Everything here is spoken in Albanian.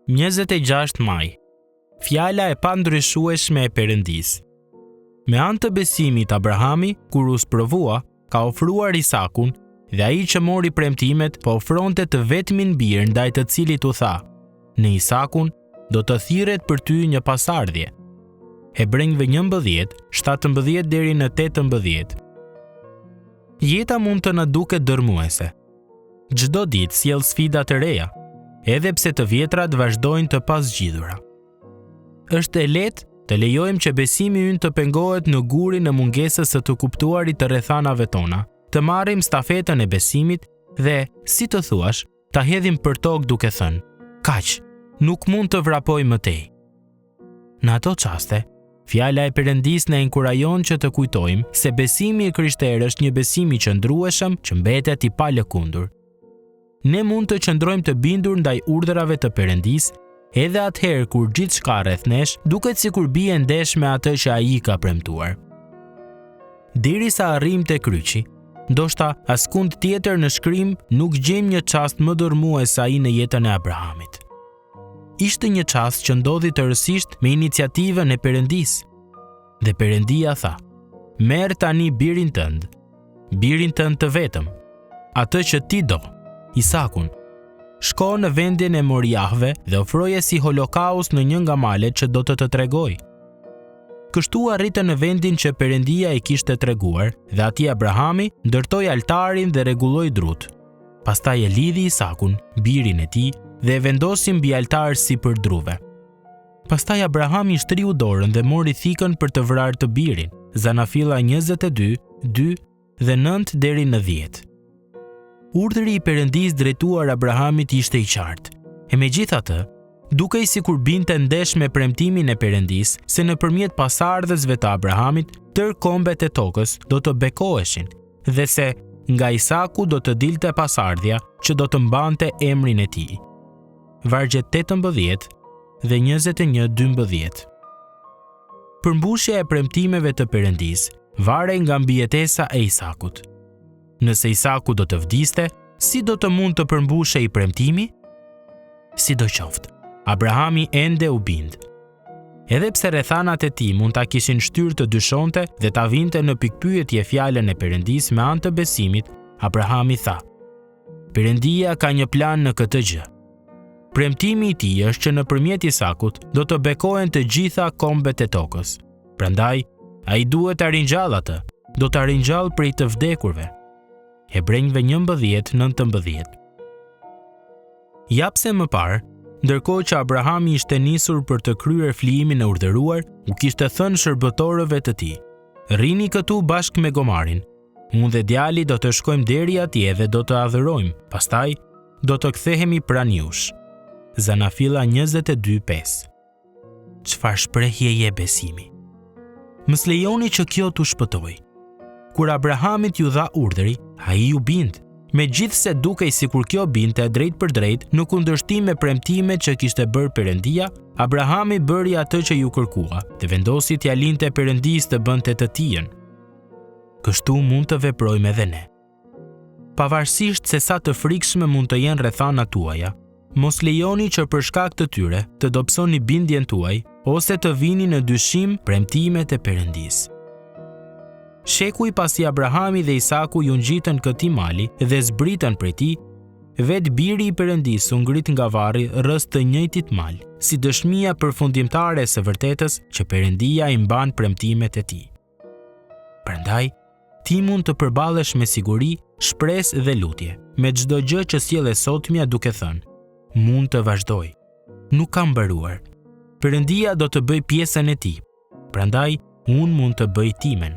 26 maj. Fjala e pandryshueshme e Perëndisë. Me anë të besimit Abrahami, kur u sprovua, ka ofruar Isakun, dhe ai që mori premtimet po ofronte të vetmin bir ndaj të cilit u tha: në Isakun do të thirret për ty një pasardhje. Hebrejve 11, 17 deri në 18. Jeta mund të na duket dërmuese. Çdo ditë sjell sfida të reja, edhe pse të vjetrat vazhdojnë të pasgjidhura. Është e lehtë të lejojmë që besimi ynë të pengohet në gurin e mungesës së të kuptuarit të rrethanave tona, të marrim stafetën e besimit dhe, si të thuash, ta hedhim për tokë duke thënë: kaq, nuk mund të vrapoj më tej. Në ato çaste, fjala e Perëndisë na inkurajon që të kujtojmë se besimi i krishterë është një besim i qëndrueshëm që mbetet i palëkundur. Ne mund të qëndrojmë të bindur ndaj urdhrave të Perëndisë, edhe atëherë kur gjithçka rreth nesh duket sikur bie ndesh me atë që ai ka premtuar. Derisa arrijmë te kryqi, ndoshta askund tjetër në shkrim nuk gjejmë një çast më dërmues se ai në jetën e Abrahamit. Ishte një çast që ndodhi tërësisht me iniciativën e Perëndisë. Dhe Perëndia tha: merr tani birin tënd të vetëm, atë që ti do, Isakun. Shko në vendin e Moriahve dhe ofroje si holokaust në një nga malet që do të tregoj. Kështu arritën në vendin që Perëndia i kishte treguar, dhe atje Abrahami ndërtoi altarin dhe rregulloi drut. Pastaj e lidhi Isakun, birin e tij, dhe e vendosi mbi altar si për druve. Pastaj Abrahami shtriu dorën dhe mori thikën për të vrarë të birin. Zanafilla 22, 2 dhe 9 deri në 10. Urdhri i Perëndisë drejtuar Abrahamit ishte i qartë. E megjithatë, dukej sikur binte ndesh me premtimin e Perëndisë se nëpërmjet pasardhësve të Abrahamit, tërë kombet e tokës do të bekoheshin, dhe se nga Isaku do të dilte pasardhja që do të mbante emrin e tij. Vargjet 18 dhe 21-12. Përmbushja e premtimeve të Perëndisë varej nga mbijetesa e Isakut. Nëse Isaku do të vdiste, si do të mund të përmbushej i premtimi? Sidoqoftë, Abrahami ende u bind. Edhe pse rrethanat e tij mund ta kishin shtyrë të dyshonte dhe ta vinte në pikpyetje fjalën e Perëndisë me anë të besimit, Abrahami tha: Perëndia ka një plan në këtë gjë. Premtimi i tij është që nëpërmjet Isakut do të bekohen të gjitha kombet e tokës. Prandaj, ai duhet ta ringjallë atë, do ta ringjallë prej të vdekurve. Hebrejve 11-19. Japse më parë, ndërkohë që Abrahami ishte nisur për të kryer flijimin e urdhëruar, u kishte thënë shërbëtorëve të tij: rrini këtu bashkë me gomarin. Unë dhe djali do të shkojmë deri atje dhe do të adhurojmë, pastaj do të kthehemi pranë jush. Zanafilla 22:5. Çfarë shprehje je besimi? Mos lejoni që kjo t'u shpëtoj. Kur Abrahamit ju dha urdhri, ai u bind. Megjithse dukej sikur kjo binte drejt për drejt në kundërshtim me premtimet që kishte bërë Perëndia, Abrahami bëri atë që ju kërkua dhe vendosi t'ia linte Perëndisë të bënte të tijën. Kështu mund të veprojmë edhe ne. Pavarësisht se sa të frikshme mund të jenë rrethanat tuaja, mos lejoni që për shkak të tyre të dobësoni bindjen tuaj ose të vini në dyshim premtimet e Perëndisë. Shekuj pasi Abrahami dhe Isaku ju ngjitën këtij mali dhe zbritën prej tij, vetë biri i Perëndisë u ngrit nga varri rreth të njëjtit mal, si dëshmia përfundimtare e së vërtetës që Perëndia i mban premtimet e tij. Prandaj, ti mund të përballesh me siguri, shpresë dhe lutje me çdo gjë që sjell e sotmja duke thënë: mund të vazhdoj. Nuk kam mbaruar. Perëndia do të bëj pjesën e tij. Prandaj, unë mund të bëj timen.